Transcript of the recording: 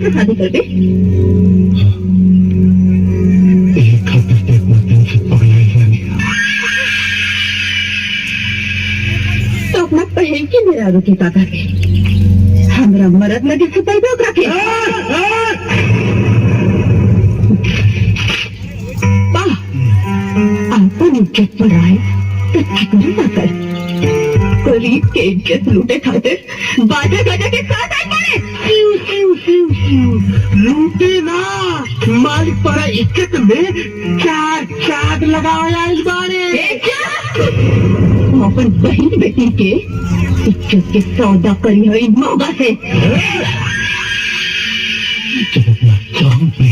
से शादी कर दे। एक खातिर तो इतना दिन से पगला ही नहीं। तो अपना पहल के मेरा रुके काका के हमरा मरद लगे सुताई दो रखे। आपन इज्जत पर आए तो ठिकाने ना कर। गरीब के इज्जत लूटे खातिर बाजा गाजा के साथ आए पड़े। लूटे ना, मालिक पर इज्जत में चार चाक लगाया इस बारे। अपन बहन बेटी के इज्जत के सौदा करी है इन मौका से। जब अपना चांद पे